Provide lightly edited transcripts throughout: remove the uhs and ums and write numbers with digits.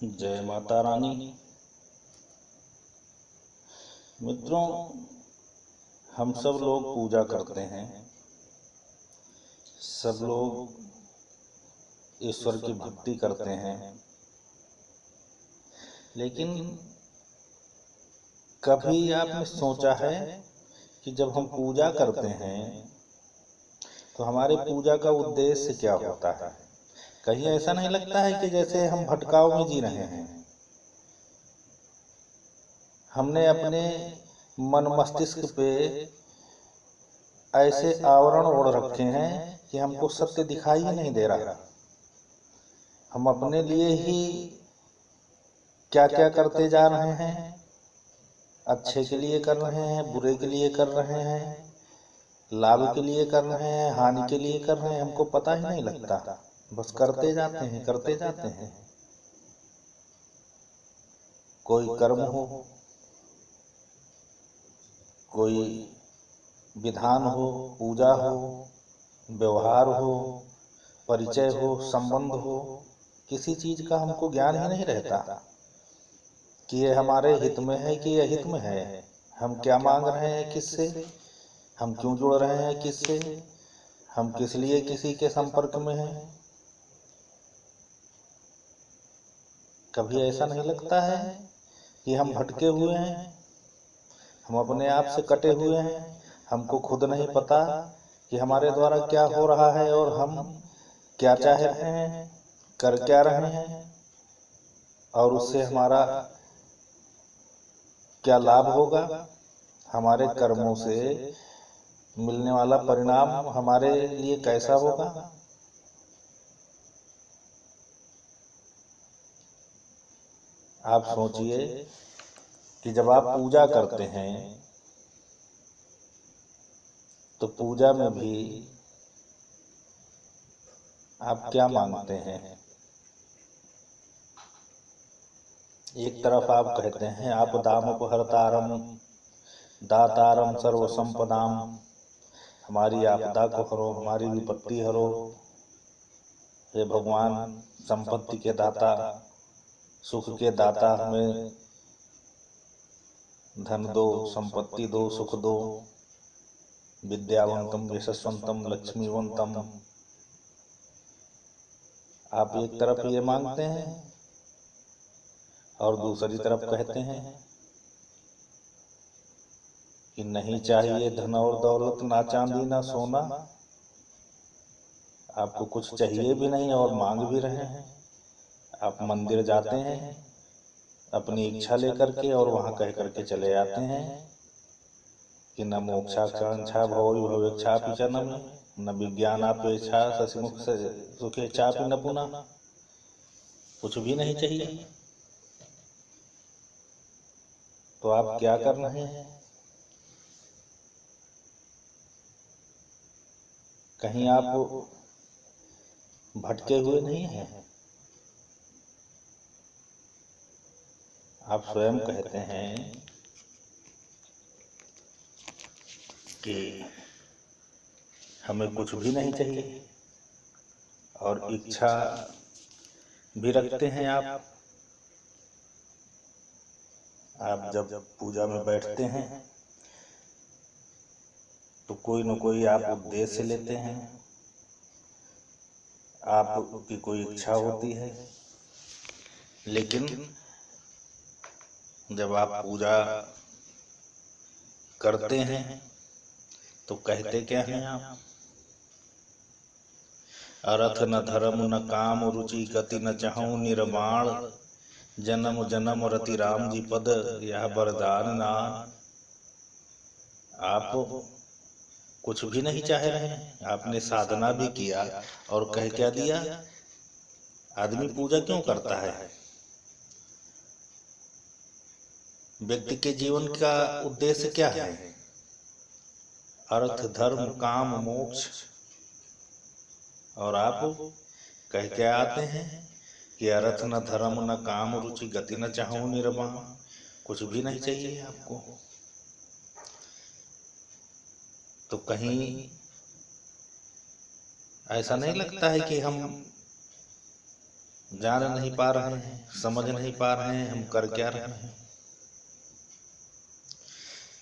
जय माता रानी। मित्रों, हम सब लोग पूजा करते हैं, सब लोग ईश्वर की भक्ति करते हैं, लेकिन कभी आपने सोचा है कि जब हम पूजा करते हैं तो हमारे पूजा का उद्देश्य क्या होता है? कहीं ऐसा नहीं लगता है कि जैसे हम भटकाव में जी रहे हैं? हमने अपने मन मस्तिष्क पे ऐसे आवरण ओढ़ रखे हैं कि हमको सत्य दिखाई ही नहीं दे रहा। हम अपने लिए ही क्या क्या करते जा रहे हैं, अच्छे के लिए कर रहे हैं, बुरे के लिए कर रहे हैं, लाभ के लिए कर रहे हैं, हानि के लिए कर रहे हैं, हमको पता ही नहीं लगता। बस करते जाते हैं, करते जाते हैं। कोई कर्म हो, कोई विधान हो, पूजा हो, व्यवहार हो, परिचय हो, संबंध हो, किसी चीज का हमको ज्ञान ही नहीं रहता कि ये हमारे हित में है कि ये हित में है। हम क्या मांग रहे हैं किससे, हम क्यों जुड़ रहे हैं किससे, हम किस लिए किसी के संपर्क में हैं। कभी ऐसा नहीं लगता है कि हम भटके हुए हैं, हम अपने आप से कटे हुए हैं, हमको खुद नहीं पता कि हमारे द्वारा क्या हो रहा है और हम क्या चाह रहे हैं, कर क्या रहे हैं, और उससे हमारा क्या लाभ होगा, हमारे कर्मों से मिलने वाला परिणाम हमारे लिए कैसा होगा। आप सोचिए कि जब आप पूजा करते हैं तो पूजा में भी आप क्या मांगते हैं? एक तरफ आप कहते हैं आप दामोपहर्तारम दातारम सर्व संपदाम, हमारी आपदा को हरो, हमारी विपत्ति हरो, हे भगवान संपत्ति के दाता, सुख के दाता, हमें धन दो, संपत्ति दो, सुख दो, विद्यावंतम यशस्वंतम लक्ष्मीवंतम। आप एक तरफ ये मांगते हैं और दूसरी तरफ कहते हैं कि नहीं चाहिए धन और दौलत, ना चांदी ना सोना, आपको कुछ चाहिए भी नहीं और मांग भी रहे हैं। आप मंदिर जाते हैं अपनी इच्छा लेकर के और वहां कह करके चले आते हैं कि न मोक्षाकांक्षा भवो भवेच्छापि च न मे, न विज्ञानापेक्षा शशिमुख से सुखेच्छापि न पुनः। कुछ भी नहीं चाहिए तो आप क्या कर रहे हैं? कहीं आप भटके हुए नहीं हैं? आप स्वयं कहते हैं कि हमें कुछ भी नहीं चाहिए और इच्छा भी रखते हैं। आप जब पूजा में बैठते हैं तो कोई न कोई आप उद्देश्य लेते हैं, आपकी कोई इच्छा होती है, लेकिन जब आप पूजा करते हैं तो कहते क्या हैं आप? अर्थ न धर्म न काम रुचि गति न चाहूं निर्माण, जन्म जन्म रति राम जी पद यह वरदान नान। आप कुछ भी नहीं चाह रहे हैं, आपने साधना भी किया और कह क्या दिया? आदमी पूजा क्यों करता है? व्यक्ति के जीवन का उद्देश्य क्या है? अर्थ धर्म काम मोक्ष, और आप कह के आते हैं कि अर्थ न धर्म न काम रुचि गति न चाहूं निर्वाण। कुछ भी नहीं चाहिए आपको। तो कहीं ऐसा नहीं लगता है कि हम जान नहीं पा रहे हैं, समझ नहीं पा रहे हैं हम कर क्या रहे हैं।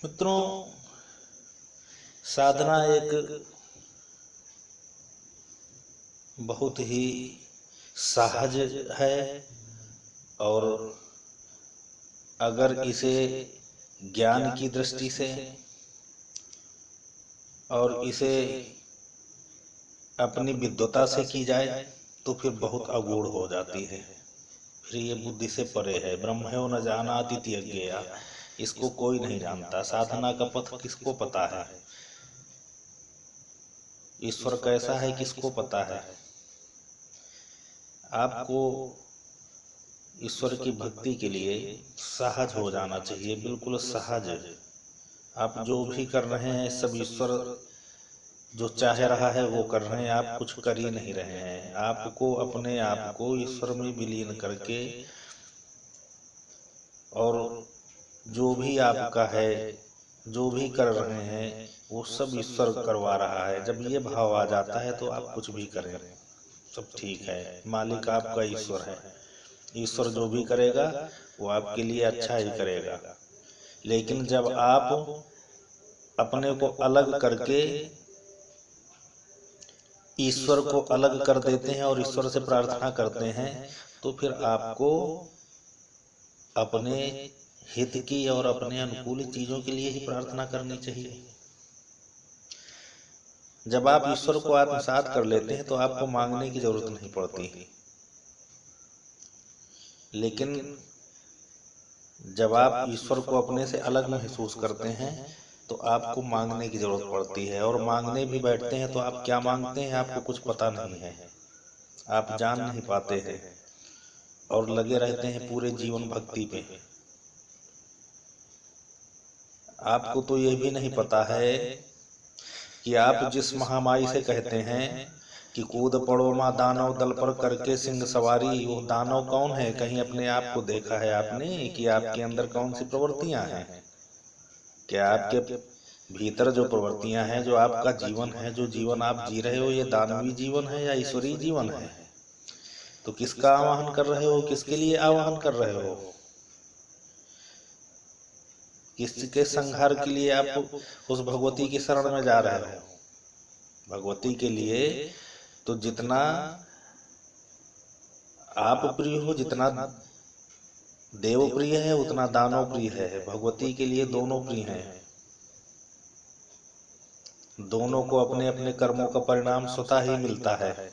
मित्रों, साधना एक बहुत ही सहज है, और अगर इसे ज्ञान की दृष्टि से और इसे अपनी विद्वता से की जाए तो फिर बहुत अगूढ़ हो जाती है, फिर ये बुद्धि से परे है। ब्रह्मयो न जानाति त्यज्ञया, इसको कोई नहीं जानता। साधना का पथ किसको पता है? ईश्वर कैसा है किसको पता है? आपको ईश्वर की भक्ति के लिए सहज हो जाना चाहिए, बिल्कुल सहज। आप जो भी कर रहे हैं सब ईश्वर जो चाह रहा है वो कर रहे हैं, आप कुछ कर ही नहीं रहे हैं। आपको अपने आप को ईश्वर में विलीन करके, और जो भी आपका है, जो भी कर रहे हैं वो सब ईश्वर करवा रहा है। जब ये भाव आ जाता है तो आप कुछ भी करें सब ठीक है। मालिक आपका ईश्वर है, ईश्वर जो भी करेगा वो आपके लिए अच्छा ही करेगा। लेकिन जब आप अपने को अलग करके ईश्वर को अलग कर देते हैं और ईश्वर से प्रार्थना करते हैं, तो फिर आपको अपने हित की और अपने अनुकूल चीजों के लिए ही प्रार्थना करनी चाहिए। जब आप ईश्वर को आत्मसात कर लेते हैं तो आपको मांगने की जरूरत नहीं पड़ती। लेकिन जब आप ईश्वर को अपने से अलग महसूस करते हैं तो आपको मांगने की जरूरत पड़ती है, और मांगने भी बैठते हैं तो आप क्या मांगते हैं आपको कुछ पता नहीं है, आप जान नहीं पाते हैं, और लगे रहते हैं पूरे जीवन भक्ति पे। आपको तो ये भी नहीं पता है कि आप जिस महामाई से कहते हैं कि कूद पड़ो माँ दानव दल पर करके सिंह सवारी, वो दानव कौन है? कहीं अपने आप को देखा है आपने कि आपके अंदर कौन सी प्रवृत्तियां हैं? क्या आपके भीतर जो प्रवृत्तियां हैं, जो आपका जीवन है, जो जीवन आप जी रहे हो, ये दानवी जीवन है या ईश्वरीय जीवन है? तो किसका आवाहन कर रहे हो, किसके लिए आवाहन कर रहे हो, किसके संहार के लिए आप उस भगवती की शरण में जा रहे हो? भगवती के लिए तो जितना आप प्रिय हो, जितना देव प्रिय है उतना दानव प्रिय है। भगवती के लिए दोनों प्रिय हैं, दोनों को अपने अपने कर्मों का परिणाम स्वतः ही मिलता है।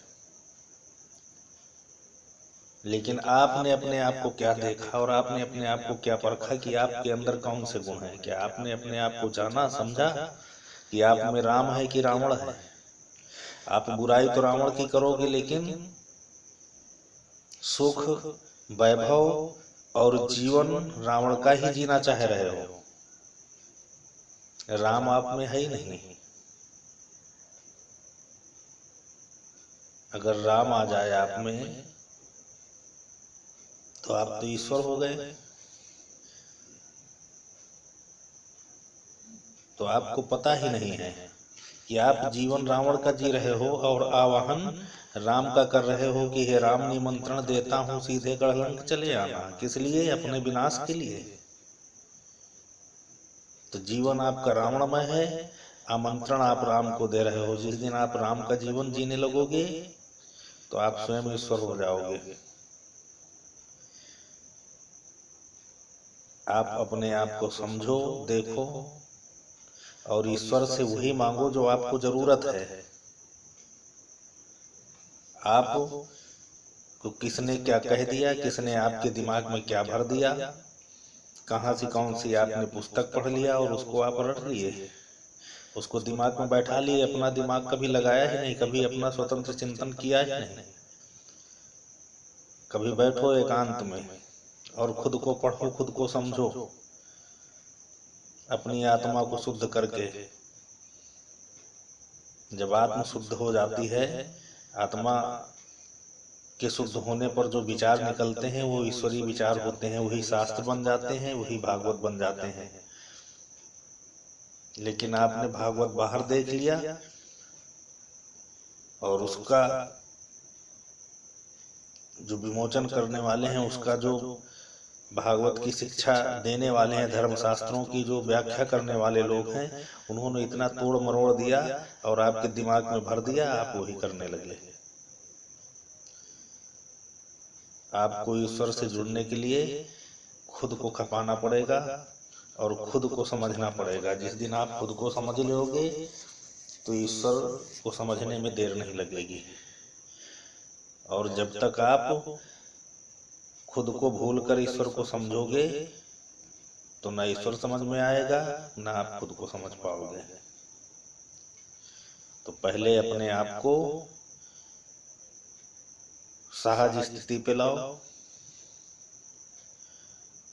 लेकिन आपने अपने आप को क्या देखा और आपने अपने आप को क्या परखा कि आपके अंदर कौन से गुण हैं? क्या आपने अपने आप को जाना समझा कि आप में राम है कि रावण है? आप बुराई तो रावण की करोगे, लेकिन सुख, वैभव और जीवन रावण का ही जीना चाह रहे हो। राम आप में है ही नहीं। अगर राम आ जाए आप में तो आप तो ईश्वर हो गए। तो आपको पता ही नहीं है कि आप जीवन रावण का जी रहे हो और आवाहन राम का कर रहे हो कि हे राम, निमंत्रण देता हूं सीधे गढ़लंक चले आना। किस लिए? अपने विनाश के लिए। तो जीवन आपका रावणमय है, आमंत्रण आप राम को दे रहे हो। जिस दिन आप राम का जीवन जीने लगोगे तो आप स्वयं ईश्वर हो जाओगे। आप अपने आप को समझो, देखो, और ईश्वर से वही मांगो जो आपको जरूरत है। आप को किसने क्या कह दिया, किसने आपके दिमाग में क्या भर दिया, कहाँ से कौन सी आपने पुस्तक पढ़ लिया और उसको आप रट लिए, उसको दिमाग में बैठा लिए, अपना दिमाग कभी लगाया ही नहीं, कभी अपना स्वतंत्र चिंतन किया ही नहीं। कभी बैठो एकांत में और खुद को पढ़ो, खुद को समझो, अपनी आत्मा को शुद्ध करके। जब आत्मा शुद्ध हो जाती है, आत्मा के शुद्ध होने पर जो विचार निकलते हैं वो ईश्वरीय विचार होते हैं, वही शास्त्र बन जाते हैं, वही भागवत बन जाते हैं। लेकिन आपने भागवत बाहर देख लिया और उसका जो विमोचन करने वाले हैं, उसका जो भागवत की शिक्षा देने वाले हैं, धर्मशास्त्रों की जो व्याख्या करने वाले लोग हैं, उन्होंने इतना तोड़ मरोड़ दिया और आपके दिमाग में भर दिया, आप वही करने लगे। आपको ईश्वर से जुड़ने के लिए खुद को खपाना पड़ेगा और खुद को समझना पड़ेगा। जिस दिन आप खुद को समझ लोगे तो ईश्वर को समझने में देर नहीं लगेगी। और जब तक आप खुद को भूलकर ईश्वर को समझोगे तो ना ईश्वर समझ में आएगा, ना आप खुद को समझ पाओगे। तो पहले अपने आप को सहज स्थिति पे लाओ,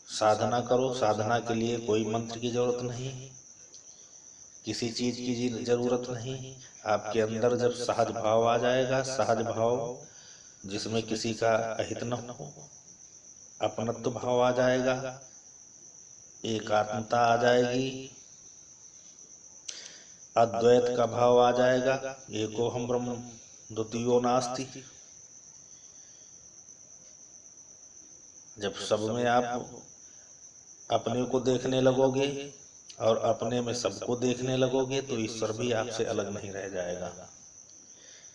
साधना करो। साधना के लिए कोई मंत्र की जरूरत नहीं, किसी चीज की जरूरत नहीं। आपके अंदर जब सहज भाव आ जाएगा, सहज भाव जिसमें किसी का अहित न हो, अपनत्व भाव आ जाएगा, एकात्मता आ जाएगी, अद्वैत का भाव आ जाएगा, एकोहम ब्रह्म द्वितीयो नास्ति। जब सब में आप अपने को देखने लगोगे और अपने में सबको देखने लगोगे तो ईश्वर भी आपसे अलग नहीं रह जाएगा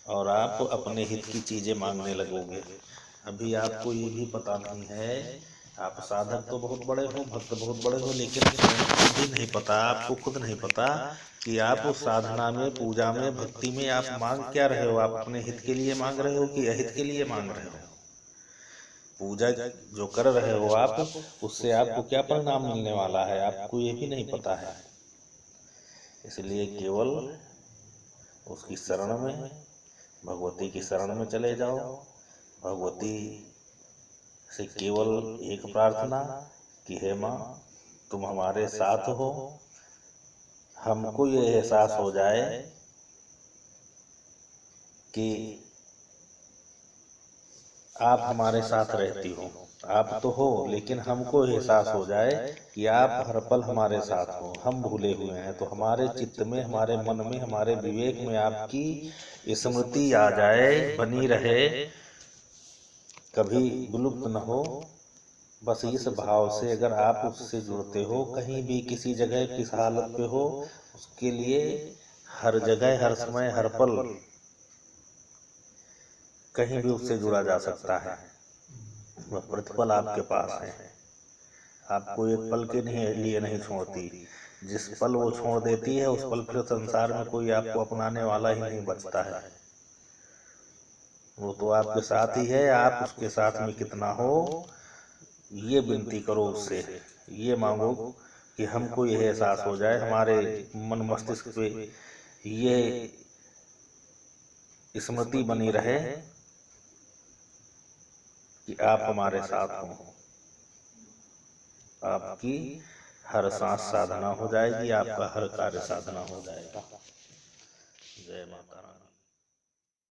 और आप अपने हित की चीजें मांगने लगोगे। अभी आपको ये भी पता नहीं है, आप साधक तो बहुत बड़े हो, भक्त बहुत बड़े हो, लेकिन खुद भी नहीं पता, आपको खुद नहीं पता कि आप उस साधना में, पूजा में, भक्ति में आप मांग क्या रहे हो। आप अपने हित के लिए मांग रहे हो कि अहित के लिए मांग रहे हो। पूजा जो कर रहे हो आप, उससे आपको क्या परिणाम मिलने वाला है, आपको ये भी नहीं पता है। इसलिए केवल उसकी शरण में, भगवती की शरण में चले जाओ। भगवती से केवल एक प्रार्थना कि हे माँ, तुम हमारे साथ हो। हमको ये एहसास हो जाए कि आप हमारे साथ रहती हो। आप तो हो, लेकिन हमको एहसास हो जाए कि आप हर पल हमारे साथ हो। हम भूले हुए हैं तो हमारे चित्त में, हमारे मन में, हमारे विवेक में आपकी स्मृति आ जाए, बनी रहे, कभी विलुप्त न हो। बस इस भाव से अगर आप उससे जुड़ते हो, कहीं भी किसी जगह किस हालत पे हो, उसके लिए हर जगह, हर समय, हर पल कहीं भी उससे जुड़ा जा सकता है। वह प्रतिपल आपके पास है, आपको एक पल के लिए नहीं छोड़ती। जिस पल वो छोड़ देती है, उस पल फिर संसार में कोई आपको अपनाने वाला ही नहीं बचता है। वो तो आपके साथ ही है, आप उसके साथ में कितना हो, ये विनती करो उससे, ये मांगो कि हमको यह एहसास हो जाए, हमारे मन मस्तिष्क पे ये स्मृति बनी रहे कि आप हमारे साथ हो। आपकी हर सांस साधना हो जाएगी, आपका हर कार्य साधना हो जाएगा। जय माता रानी।